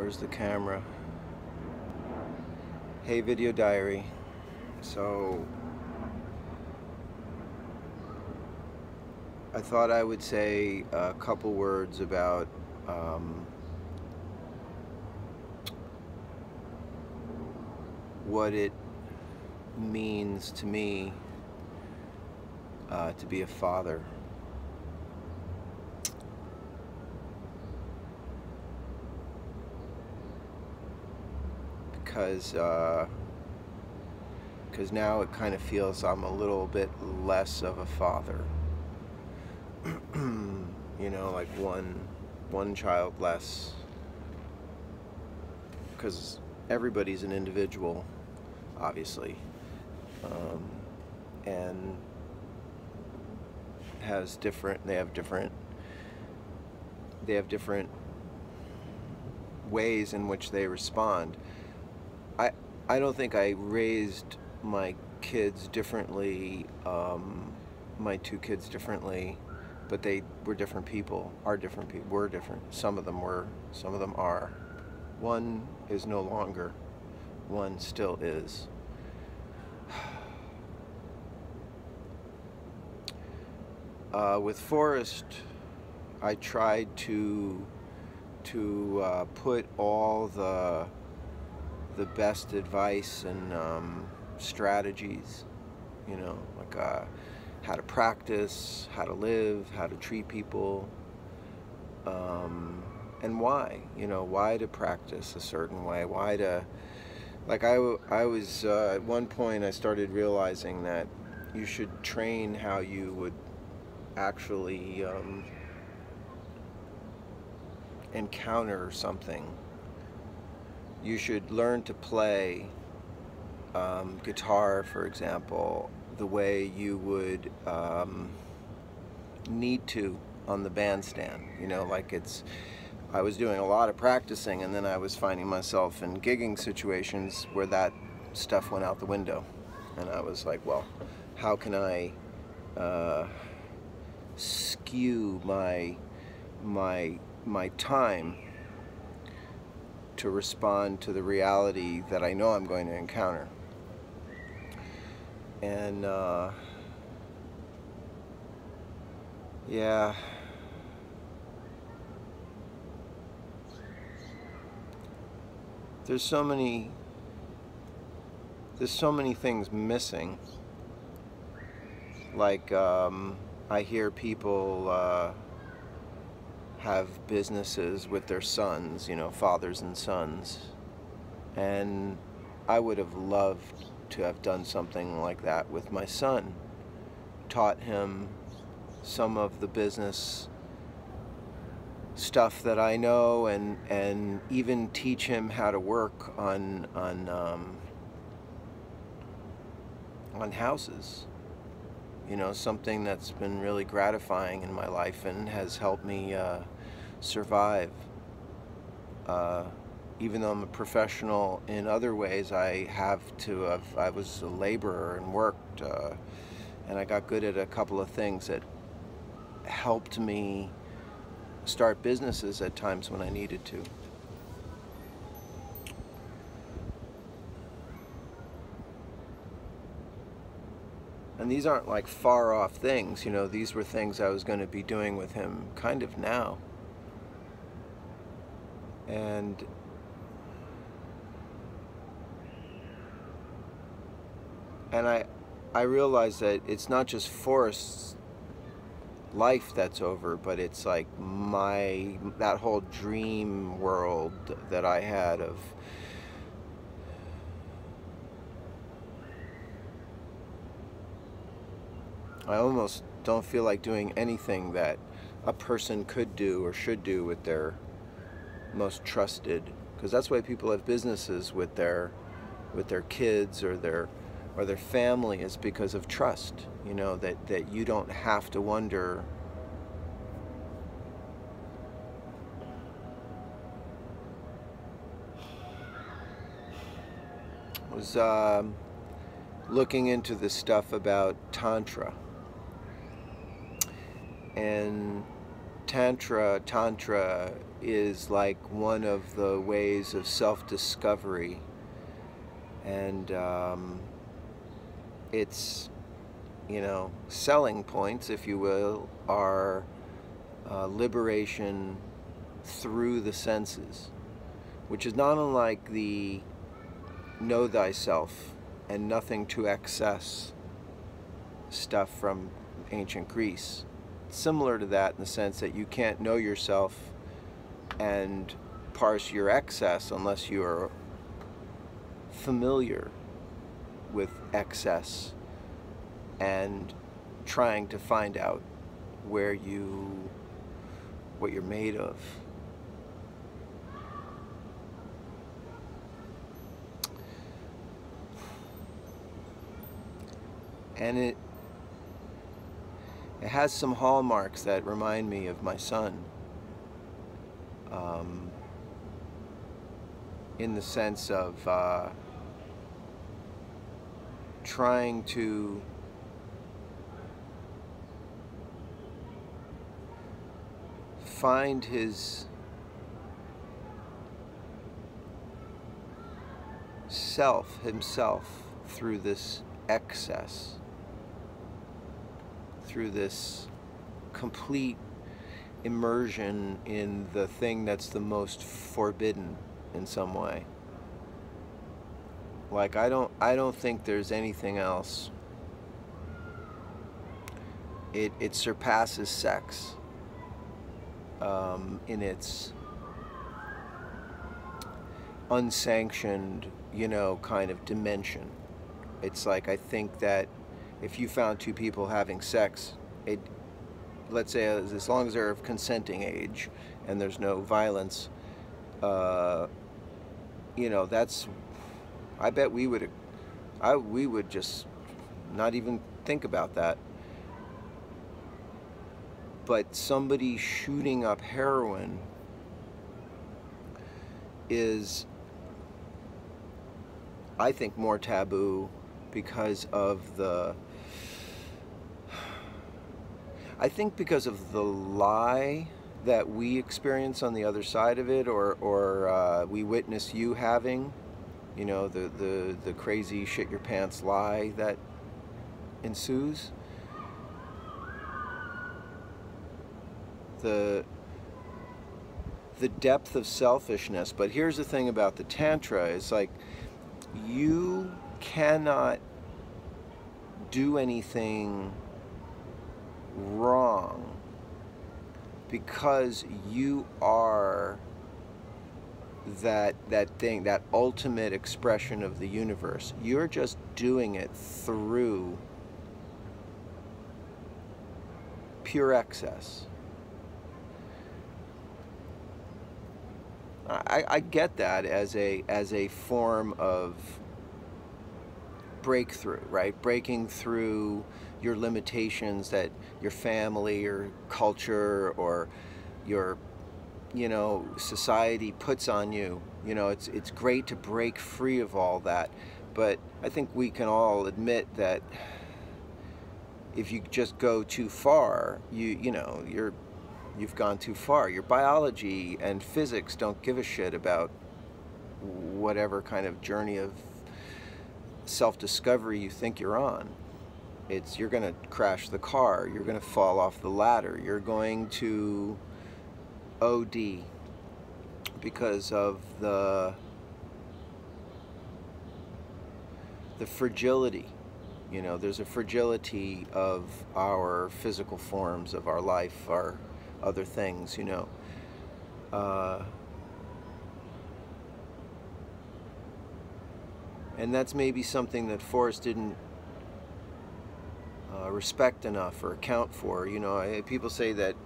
Where's the camera? Hey, video diary. So I thought I would say a couple words about what it means to me to be a father. Because now it kind of feels I'm a little bit less of a father. You know, like one child less. Because everybody's an individual, obviously, and they have different ways in which they respond. I don't think I raised my kids differently, my two kids differently, but they were different people, are different people, were different. Some of them were, some of them are. One is no longer, one still is. With Forrest, I tried to put all the best advice and strategies, you know, like how to practice, how to live, how to treat people, and why, you know, why to practice a certain way, why to, like I was, at one point I started realizing that you should train how you would actually encounter something. You should learn to play guitar, for example, the way you would need to on the bandstand. You know, like I was doing a lot of practicing, and then I was finding myself in gigging situations where that stuff went out the window. And I was like, well, how can I skew my time to respond to the reality that I know I'm going to encounter. And yeah, there's so many things missing. Like I hear people have businesses with their sons, you know, fathers and sons, and I would have loved to have done something like that with my son. Taught him some of the business stuff that I know, and even teach him how to work on houses. You know, something that's been really gratifying in my life and has helped me survive. Even though I'm a professional in other ways, I was a laborer and worked, and I got good at a couple of things that helped me start businesses at times when I needed to. And these aren't like far off things, you know, these were things I was going to be doing with him kind of now. And I realized that it's not just Forrest's life that's over, but it's like that whole dream world that I had of I almost don't feel like doing anything that a person could do or should do with their most trusted, because that's why people have businesses with their kids or their family, is because of trust. You know, that you don't have to wonder was looking into this stuff about Tantra. And Tantra is like one of the ways of self-discovery, and its, you know, selling points, if you will, are liberation through the senses, which is not unlike the know thyself and nothing to excess stuff from ancient Greece. It's similar to that in the sense that you can't know yourself and parse your excess unless you are familiar with excess and trying to find out what you're made of. And it has some hallmarks that remind me of my son, in the sense of trying to find himself through this excess, through this complete immersion in the thing that's the most forbidden in some way. Like, I don't think there's anything else. It surpasses sex in its unsanctioned, you know, kind of dimension. It's like, I think that if you found two people having sex, let's say as long as they're of consenting age and there's no violence, you know, I bet we would just not even think about that. But somebody shooting up heroin is, I think, more taboo because of the lie that we experience on the other side of it, or we witness you having, you know, the crazy shit your pants lie that ensues. The depth of selfishness. But here's the thing about the Tantra, is like, you cannot do anything wrong because you are that thing, that ultimate expression of the universe. You're just doing it through pure excess. I get that as a form of breakthrough, right? Breaking through your limitations that your family or culture or your, you know, society puts on you. You know, it's great to break free of all that, but I think we can all admit that if you just go too far, you've gone too far. Your biology and physics don't give a shit about whatever kind of journey of self-discovery you think you're on. You're going to crash the car, you're going to fall off the ladder, you're going to OD because of the fragility. You know, there's a fragility of our physical forms, of our life, our other things, you know. And that's maybe something that Forrest didn't respect enough or account for. You know, people say that,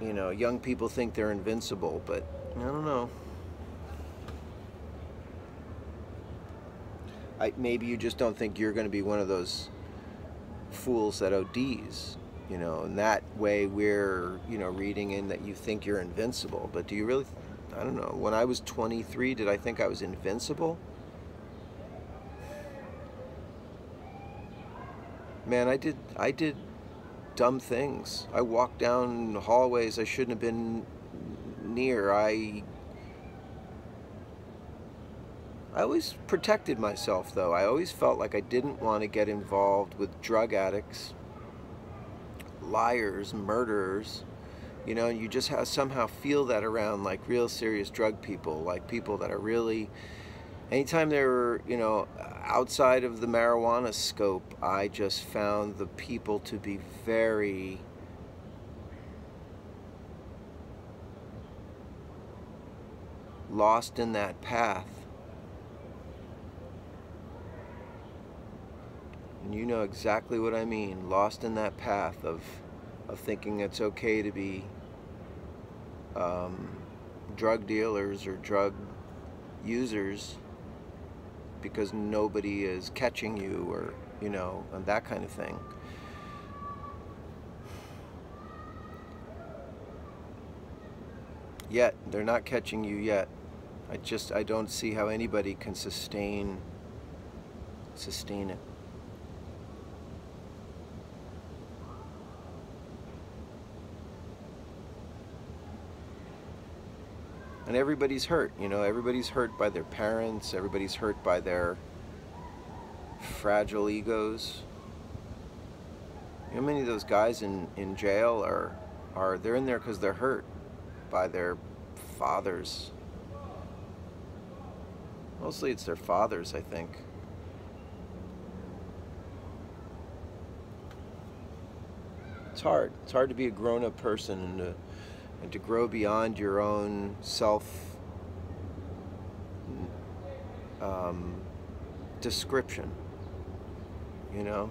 you know, young people think they're invincible, but I don't know. Maybe you just don't think you're going to be one of those fools that ODs. You know, and that way we're, you know, reading in that you think you're invincible. But do you really? I don't know. When I was 23, did I think I was invincible? Man, I did dumb things. I walked down hallways I shouldn't have been near. I always protected myself, though. I always felt like I didn't want to get involved with drug addicts, liars, murderers. You know, you just somehow feel that around like real serious drug people, like people that are really, anytime they were, you know, outside of the marijuana scope, I just found the people to be very lost in that path. And you know exactly what I mean, lost in that path of thinking it's okay to be drug dealers or drug users because nobody is catching you, or, you know, and that kind of thing. Yet, they're not catching you yet. I don't see how anybody can sustain it. And everybody's hurt, you know, everybody's hurt by their parents, everybody's hurt by their fragile egos. You know, many of those guys in jail they're in there because they're hurt by their fathers. Mostly it's their fathers, I think. It's hard. It's hard to be a grown-up person and to grow beyond your own description, you know?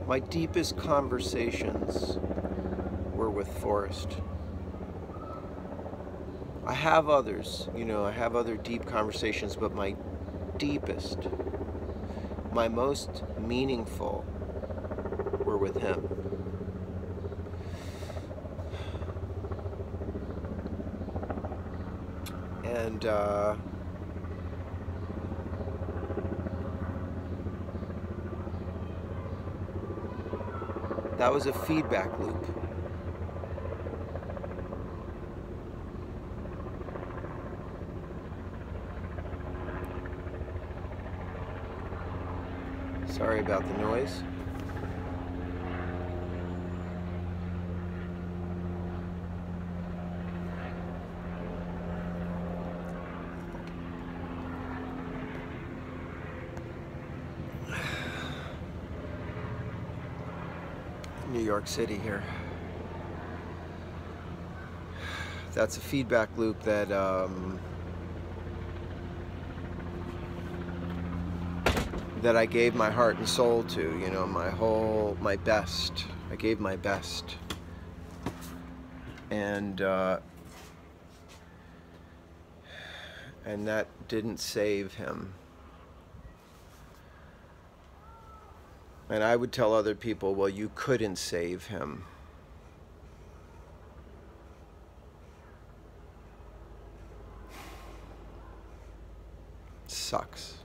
My deepest conversations were with Forrest. I have others, you know, I have other deep conversations, but my deepest, my most meaningful were with him. And that was a feedback loop. Sorry about the noise. New York City here. That's a feedback loop that that I gave my heart and soul to, you know, my best. I gave my best. And that didn't save him. And I would tell other people, well, you couldn't save him. Sucks.